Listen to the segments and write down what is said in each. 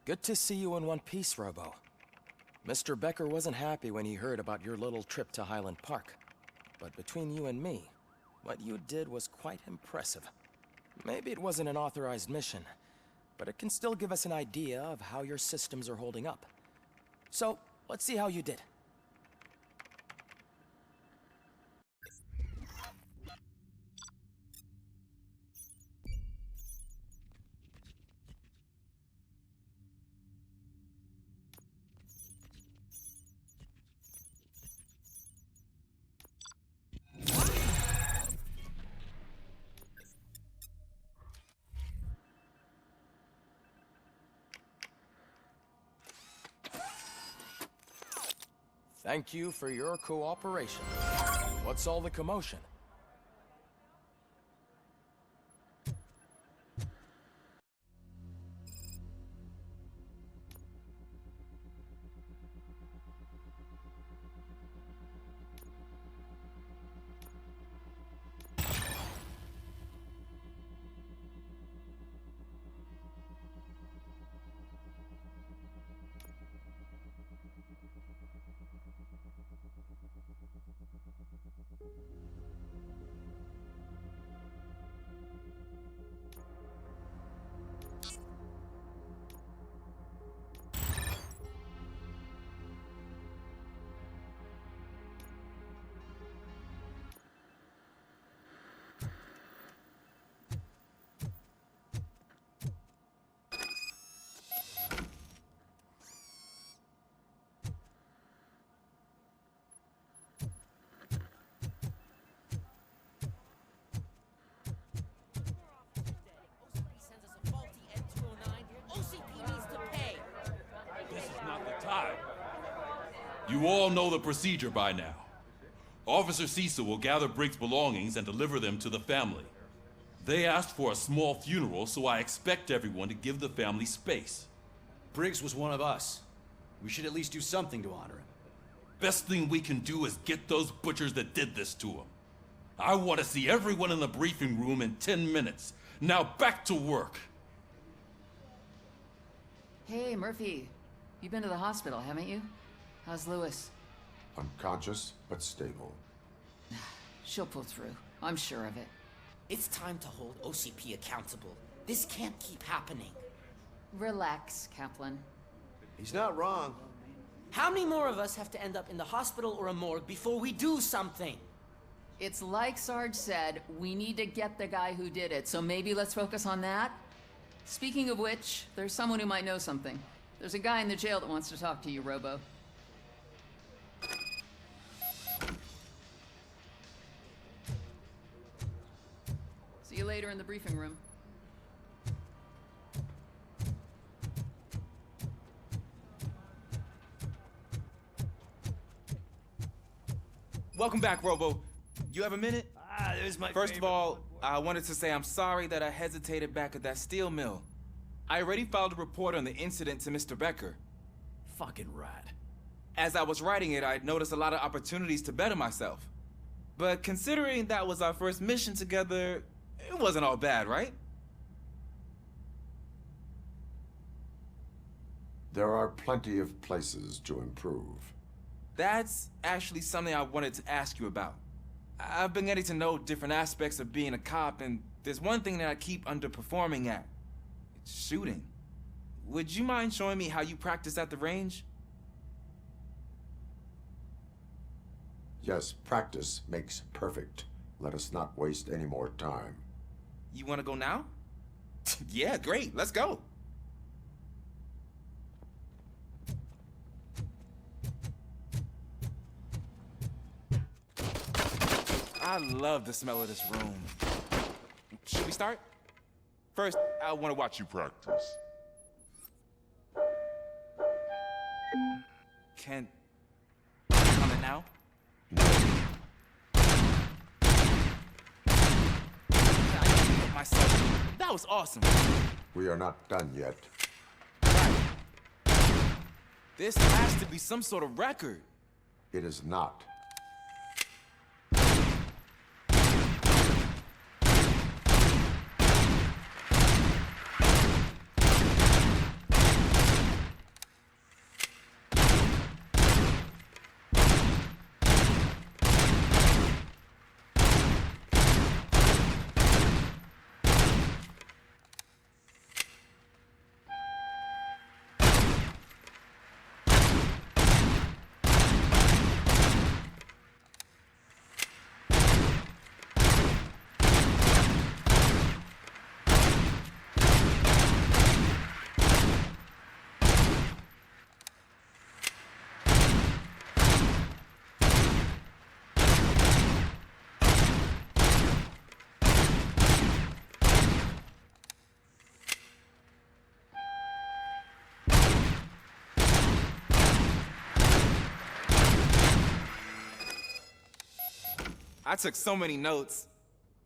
Good to see you in one piece, Robo. Mr. Becker wasn't happy when he heard about your little trip to Highland Park. But between you and me, what you did was quite impressive. Maybe it wasn't an authorized mission, but it can still give us an idea of how your systems are holding up. So, let's see how you did. Thank you for your cooperation. What's all the commotion? You all know the procedure by now. Officer Cecil will gather Briggs' belongings and deliver them to the family. They asked for a small funeral, so I expect everyone to give the family space. Briggs was one of us. We should at least do something to honor him. Best thing we can do is get those butchers that did this to him. I want to see everyone in the briefing room in 10 minutes. Now back to work. Hey, Murphy. You've been to the hospital, haven't you? How's Lewis? Unconscious, but stable. She'll pull through. I'm sure of it. It's time to hold OCP accountable. This can't keep happening. Relax, Kaplan. He's not wrong. How many more of us have to end up in the hospital or a morgue before we do something? It's like Sarge said, we need to get the guy who did it, so maybe let's focus on that? Speaking of which, there's someone who might know something. There's a guy in the jail that wants to talk to you, Robo. See you later in the briefing room. Welcome back, Robo. You have a minute? There's my First of all, I wanted to say I'm sorry that I hesitated back at that steel mill. I already filed a report on the incident to Mr. Becker. Fucking rat. As I was writing it, I noticed a lot of opportunities to better myself. But considering that was our first mission together, it wasn't all bad, right? There are plenty of places to improve. That's actually something I wanted to ask you about. I've been getting to know different aspects of being a cop, and there's one thing that I keep underperforming at. It's shooting. Would you mind showing me how you practice at the range? Yes, practice makes perfect. Let us not waste any more time. You want to go now? Yeah, great. Let's go. I love the smell of this room. Should we start? First, I want to watch you practice. Can on it now? Myself. That was awesome. We are not done yet. Right. This has to be some sort of record. It is not. I took so many notes.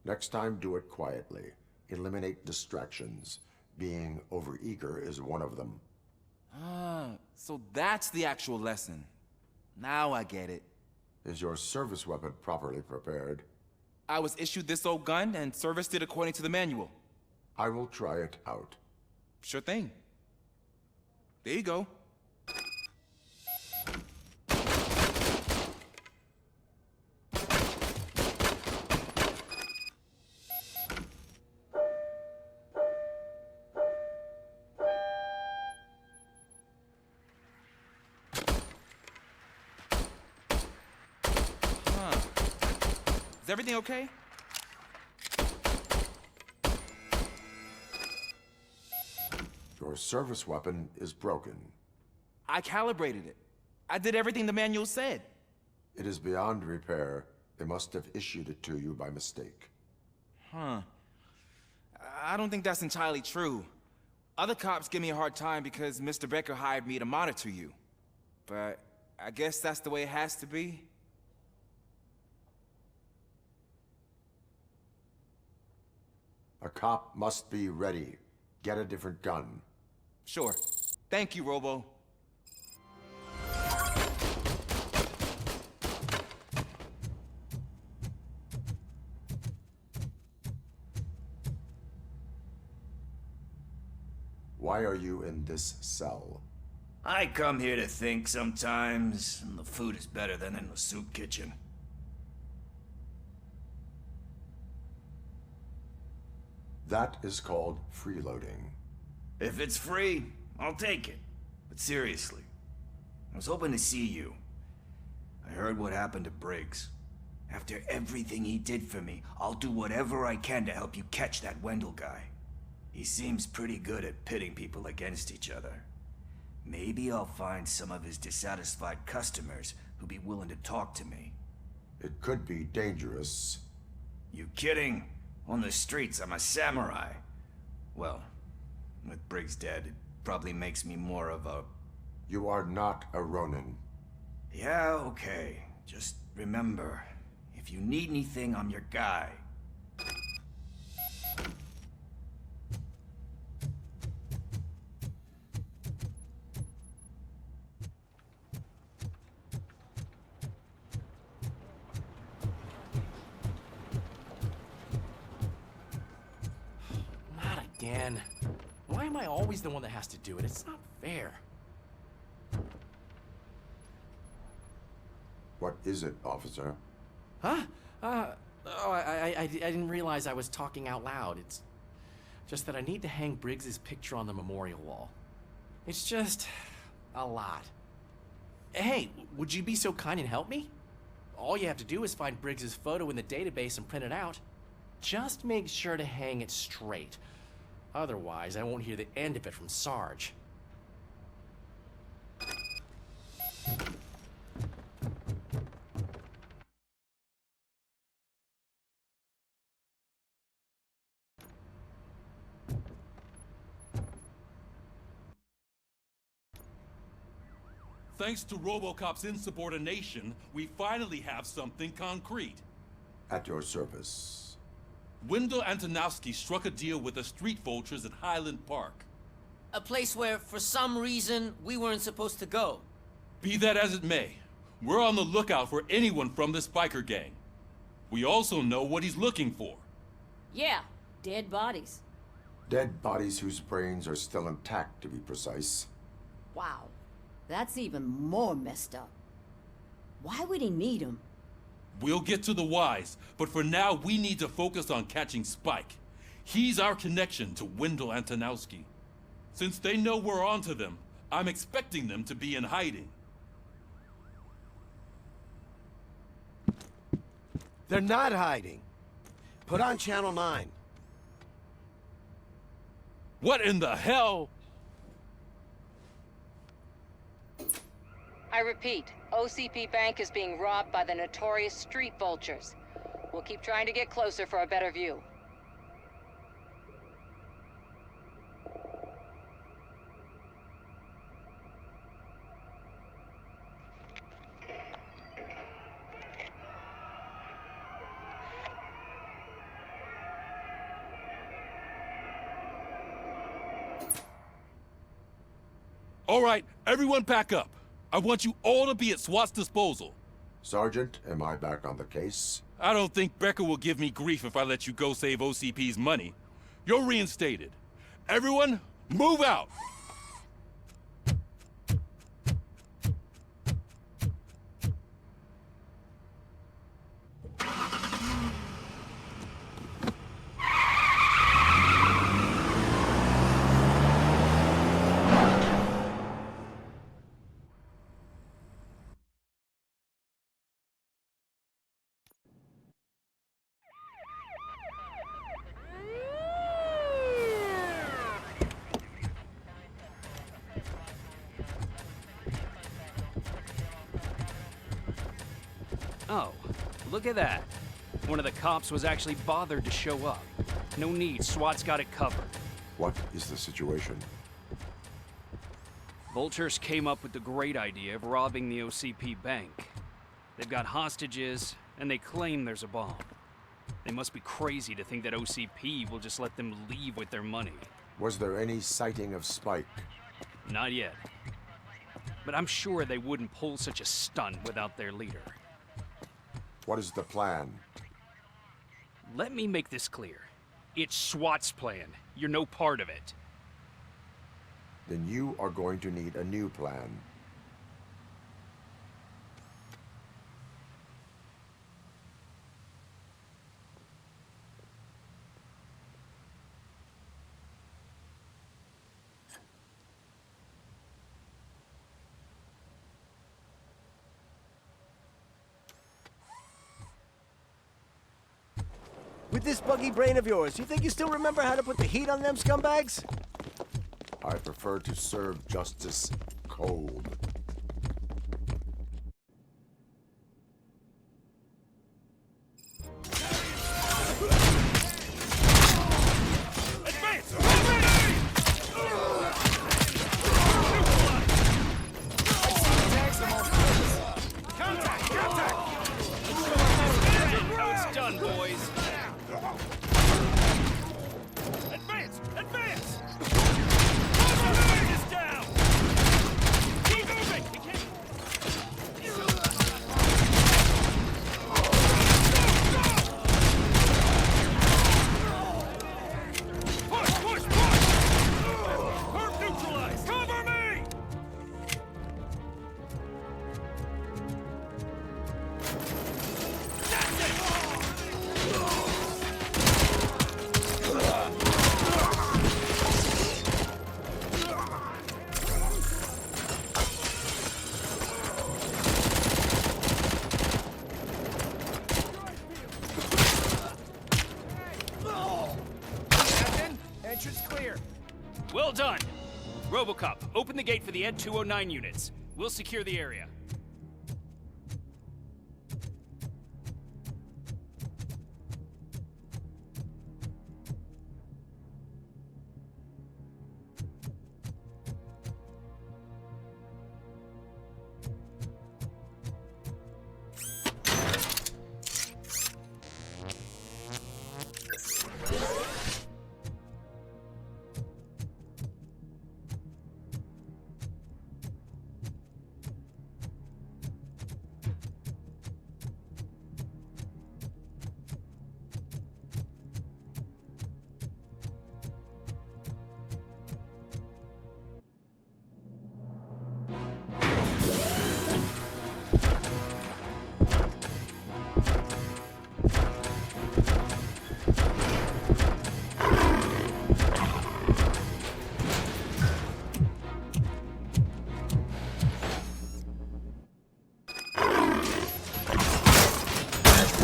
Next time, do it quietly. Eliminate distractions. Being overeager is one of them. Ah, so that's the actual lesson. Now I get it. Is your service weapon properly prepared? I was issued this old gun and serviced it according to the manual. I will try it out. Sure thing. There you go. Is everything okay? Your service weapon is broken. I calibrated it. I did everything the manual said. It is beyond repair. They must have issued it to you by mistake. Huh. I don't think that's entirely true. Other cops give me a hard time because Mr. Becker hired me to monitor you. But I guess that's the way it has to be. A cop must be ready. Get a different gun. Sure. Thank you, Robo. Why are you in this cell? I come here to think sometimes, and the food is better than in the soup kitchen. That is called freeloading. If it's free, I'll take it. But seriously, I was hoping to see you. I heard what happened to Briggs. After everything he did for me, I'll do whatever I can to help you catch that Wendell guy. He seems pretty good at pitting people against each other. Maybe I'll find some of his dissatisfied customers who'll be willing to talk to me. It could be dangerous. You kidding? On the streets, I'm a samurai. Well, with Briggs dead, it probably makes me more of a... You are not a Ronin. Yeah, okay. Just remember, if you need anything, I'm your guy. Not again. Why am I always the one that has to do it? It's not fair. What is it, officer? Huh? I didn't realize I was talking out loud. It's just that I need to hang Briggs's picture on the memorial wall. It's just a lot. Hey, would you be so kind and help me? All you have to do is find Briggs's photo in the database and print it out. Just make sure to hang it straight. Otherwise, I won't hear the end of it from Sarge. Thanks to RoboCop's insubordination, we finally have something concrete. At your service. Wendell Antonowski struck a deal with the street vultures at Highland Park. A place where, for some reason, we weren't supposed to go. Be that as it may, we're on the lookout for anyone from this biker gang. We also know what he's looking for. Yeah, dead bodies. Dead bodies whose brains are still intact, to be precise. Wow, that's even more messed up. Why would he need them? We'll get to the whys, but for now we need to focus on catching Spike. He's our connection to Wendell Antonowski. Since they know we're onto them, I'm expecting them to be in hiding. They're not hiding. Put on Channel 9. What in the hell? I repeat, OCP Bank is being robbed by the notorious street vultures. We'll keep trying to get closer for a better view. All right, everyone back up. I want you all to be at SWAT's disposal. Sergeant, am I back on the case? I don't think Becker will give me grief if I let you go save OCP's money. You're reinstated. Everyone, move out! Oh, look at that. One of the cops was actually bothered to show up. No need, SWAT's got it covered. What is the situation? Vultures came up with the great idea of robbing the OCP bank. They've got hostages, and they claim there's a bomb. They must be crazy to think that OCP will just let them leave with their money. Was there any sighting of Spike? Not yet. But I'm sure they wouldn't pull such a stunt without their leader. What is the plan? Let me make this clear. It's SWAT's plan. You're no part of it. Then you are going to need a new plan. With this buggy brain of yours, you think you still remember how to put the heat on them scumbags? I prefer to serve justice cold. Well done! RoboCop, open the gate for the Ed 209 units. We'll secure the area.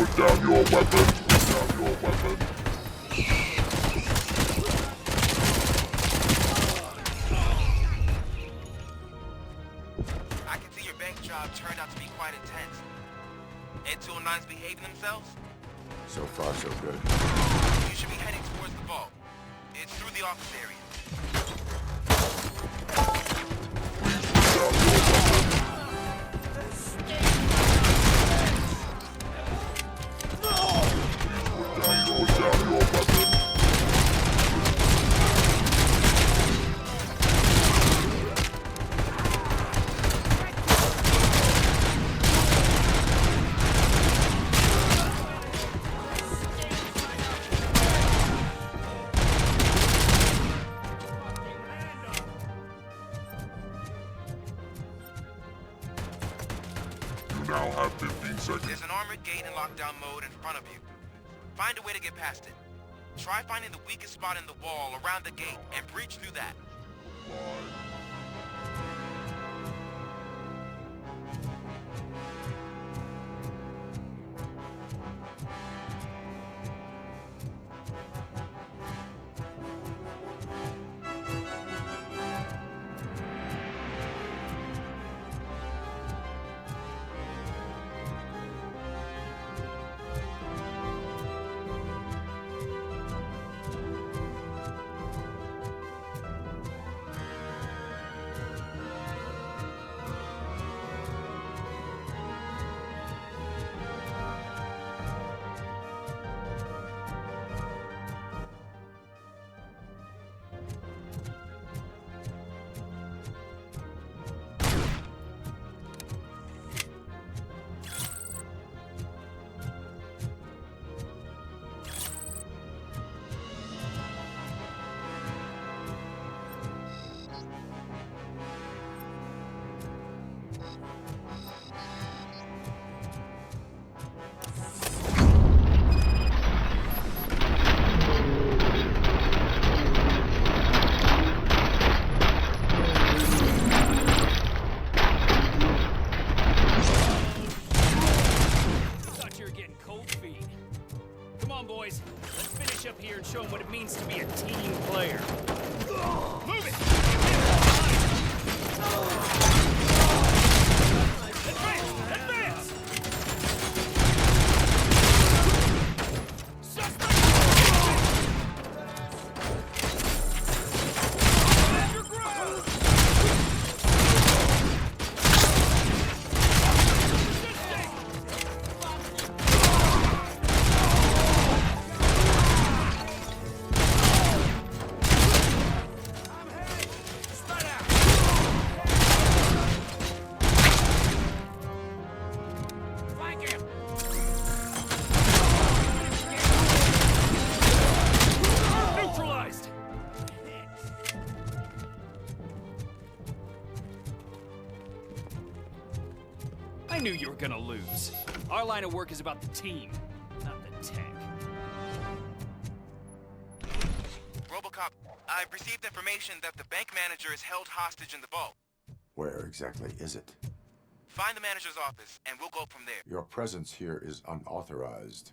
Put down your weapon. Put down your weapon. I can see your bank job turned out to be quite intense. Ed 209's behaving themselves? So far, so good. You should be heading towards the vault. It's through the office area. now have 15 seconds. There's an armored gate in lockdown mode in front of you. Find a way to get past it. Try finding the weakest spot in the wall around the gate and breach through that. Show him what it means to be a team player. Move it! Advance! Suspect! Stand your ground! I knew you were gonna lose. Our line of work is about the team, not the tech. RoboCop, I've received information that the bank manager is held hostage in the vault. Where exactly is it? Find the manager's office, and we'll go from there. Your presence here is unauthorized.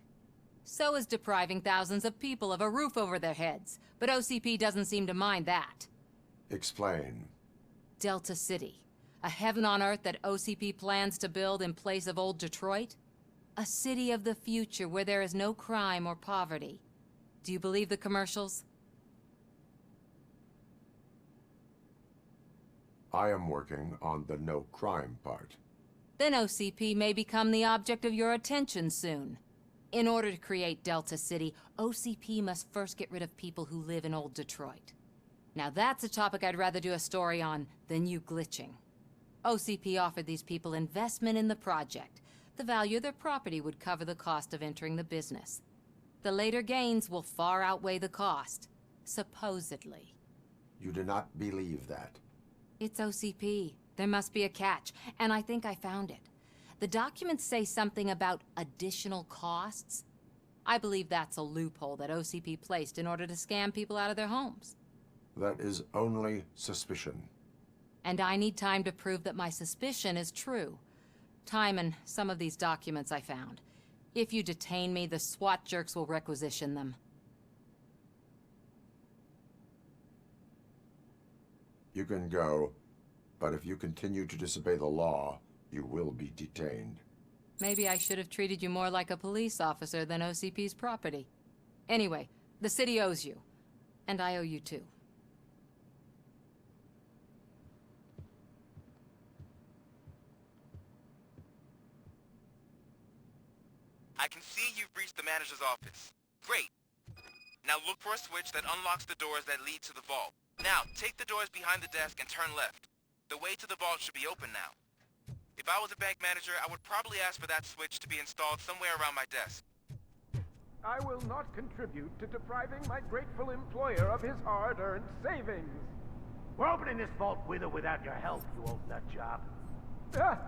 So is depriving thousands of people of a roof over their heads. But OCP doesn't seem to mind that. Explain. Delta City. A heaven on earth that OCP plans to build in place of old Detroit? A city of the future where there is no crime or poverty. Do you believe the commercials? I am working on the no crime part. Then OCP may become the object of your attention soon. In order to create Delta City, OCP must first get rid of people who live in old Detroit. Now that's a topic I'd rather do a story on than you glitching. OCP offered these people investment in the project. The value of their property would cover the cost of entering the business. The later gains will far outweigh the cost, supposedly. You do not believe that? It's OCP. There must be a catch, and I think I found it. The documents say something about additional costs. I believe that's a loophole that OCP placed in order to scam people out of their homes. That is only suspicion. And I need time to prove that my suspicion is true. Time and some of these documents I found. If you detain me, the SWAT jerks will requisition them. You can go, but if you continue to disobey the law, you will be detained. Maybe I should have treated you more like a police officer than OCP's property. Anyway, the city owes you. And I owe you too. I can see you've reached the manager's office. Great. Now look for a switch that unlocks the doors that lead to the vault. Now, take the doors behind the desk and turn left. The way to the vault should be open now. If I was a bank manager, I would probably ask for that switch to be installed somewhere around my desk. I will not contribute to depriving my grateful employer of his hard-earned savings. We're opening this vault with or without your help, you old nut job. Ah!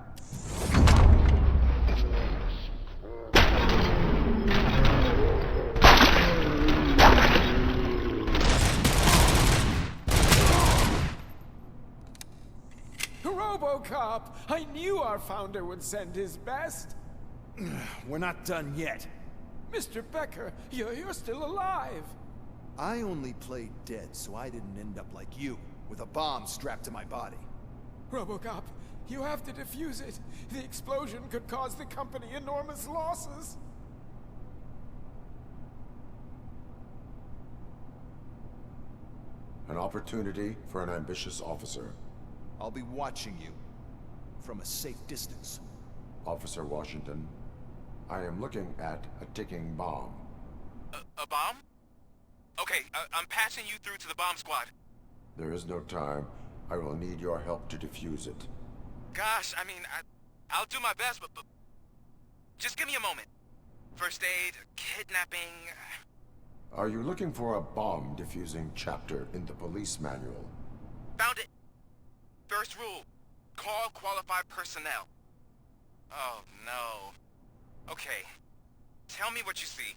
RoboCop! I knew our founder would send his best. We're not done yet. Mr. Becker, you're still alive. I only played dead so I didn't end up like you, with a bomb strapped to my body. RoboCop, you have to defuse it. The explosion could cause the company enormous losses. An opportunity for an ambitious officer. I'll be watching you from a safe distance. Officer Washington, I am looking at a ticking bomb. A bomb? Okay, I'm passing you through to the bomb squad. There is no time. I will need your help to defuse it. Gosh, I mean, I'll do my best, but just give me a moment. First aid, kidnapping... Are you looking for a bomb defusing chapter in the police manual? Found it. First rule, call qualified personnel. Oh, no. Okay, tell me what you see.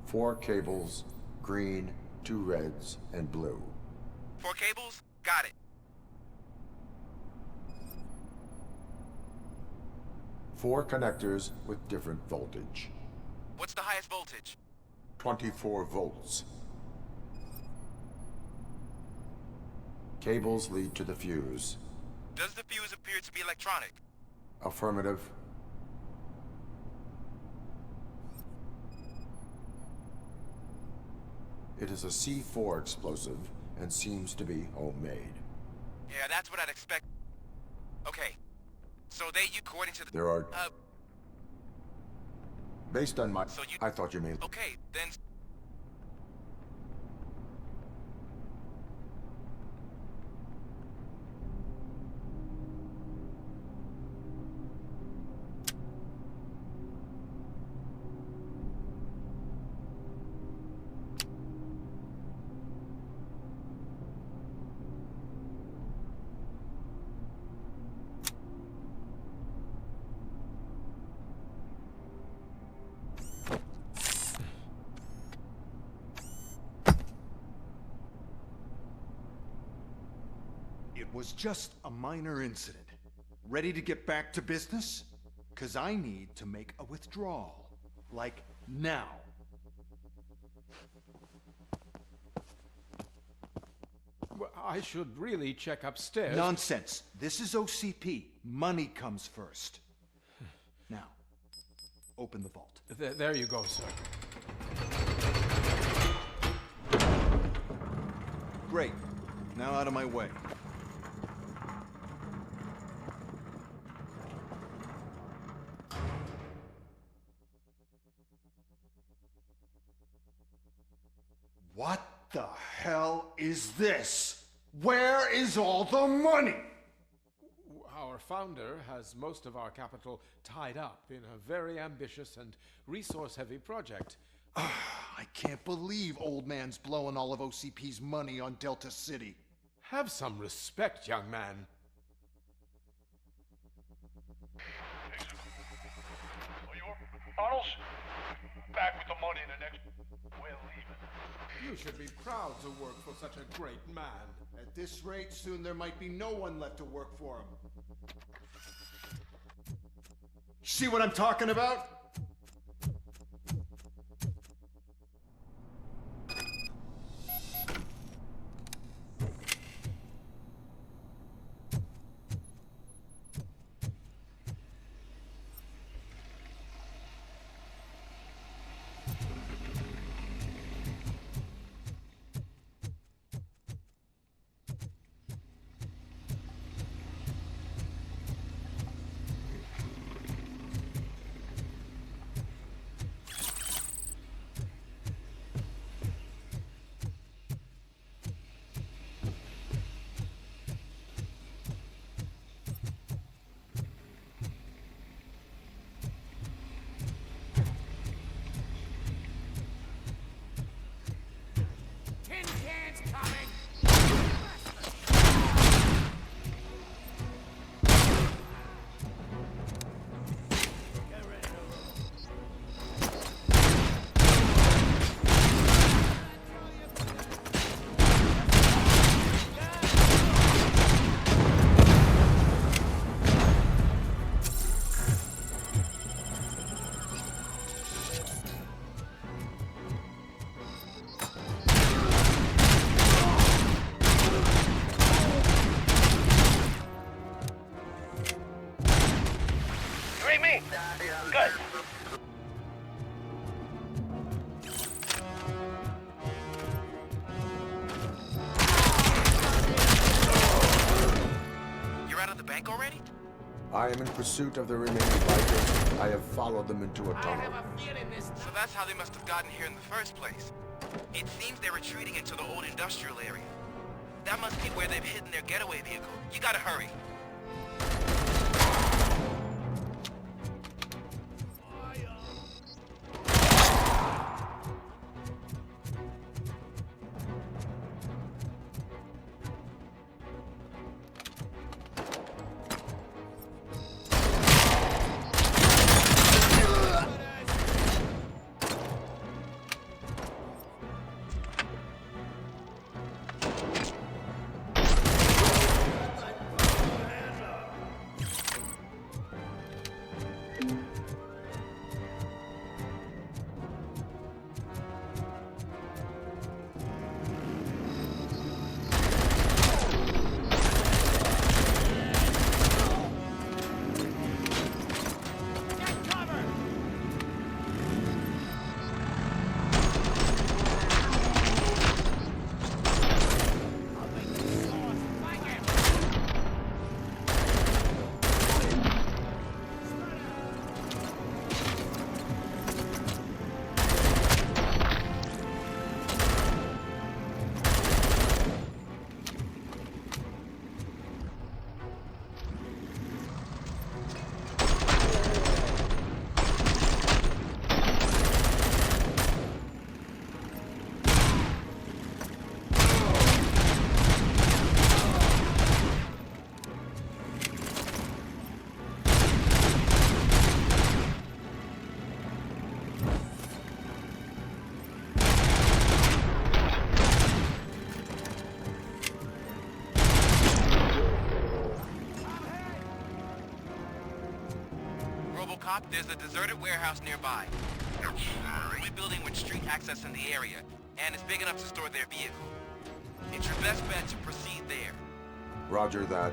Four cables, green, 2 reds, and blue. 4 cables? Got it. 4 connectors with different voltage. What's the highest voltage? 24 volts. Cables lead to the fuse. Does the fuse appear to be electronic? Affirmative. It is a C4 explosive and seems to be homemade. Yeah, that's what I'd expect. Okay. So according to the... There are... Based on my... So you... I thought you meant... Okay, then... It was just a minor incident. Ready to get back to business? 'Cause I need to make a withdrawal. Like, now. Well, I should really check upstairs. Nonsense. This is OCP. Money comes first. Now, open the vault. There you go, sir. Great. Now out of my way. What the hell is this? Where is all the money? Our founder has most of our capital tied up in a very ambitious and resource-heavy project. I can't believe old man's blowing all of OCP's money on Delta City. Have some respect, young man. Arnold's back with the money in the next... We're leaving. You should be proud to work for such a great man. At this rate, soon there might be no one left to work for him. See what I'm talking about? Tin cans coming! I am in pursuit of the remaining bikers. I have followed them into a tunnel. So that's how they must have gotten here in the first place. It seems they're retreating into the old industrial area. That must be where they've hidden their getaway vehicle. You gotta hurry. RoboCop, there's a deserted warehouse nearby. Only building with street access in the area, and it's big enough to store their vehicle. It's your best bet to proceed there. Roger that.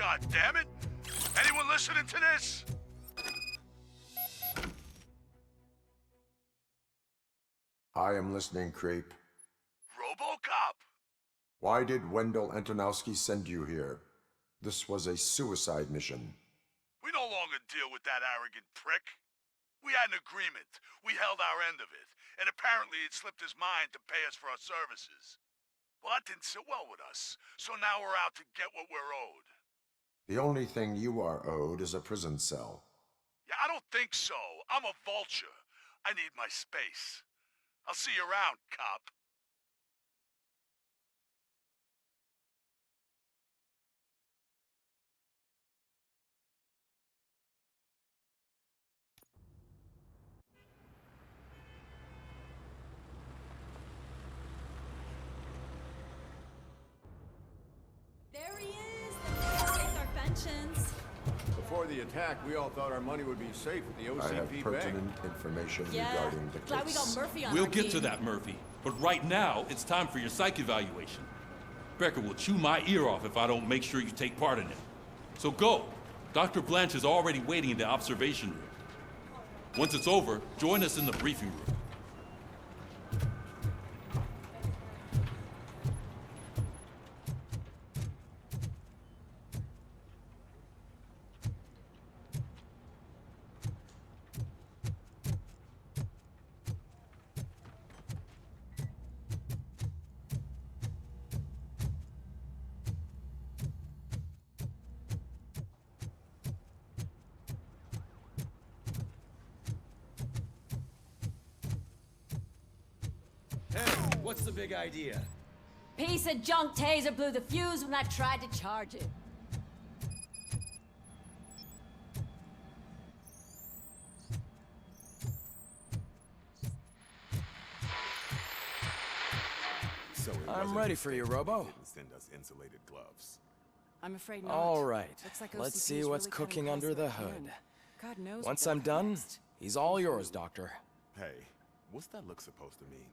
God damn it! Anyone listening to this? I am listening, creep. RoboCop! Why did Wendell Antonowski send you here? This was a suicide mission. We no longer deal with that arrogant prick. We had an agreement. We held our end of it. And apparently it slipped his mind to pay us for our services. Well, that didn't sit well with us. So now we're out to get what we're owed. The only thing you are owed is a prison cell. Yeah, I don't think so. I'm a vulture. I need my space. I'll see you around, cop. There he is! Take our pensions. Before the attack, we all thought our money would be safe at the OCP I have bank. pertinent information regarding the case. Glad we got Murphy on We'll our get team. to that, Murphy. But right now, it's time for your psych evaluation. Becker will chew my ear off if I don't make sure you take part in it. So go. Dr. Blanche is already waiting in the observation room. Once it's over, join us in the briefing room. What's the big idea? Piece of junk taser blew the fuse when I tried to charge it. So I'm ready for you, Robo. Didn't send us insulated gloves. I'm afraid not. All right. Looks like Let's OCP see is what's really cutting cooking close under to the their hood. hand. God knows Once what I'm they'll cut done, next. he's all yours, Doctor. Hey, what's that look supposed to mean?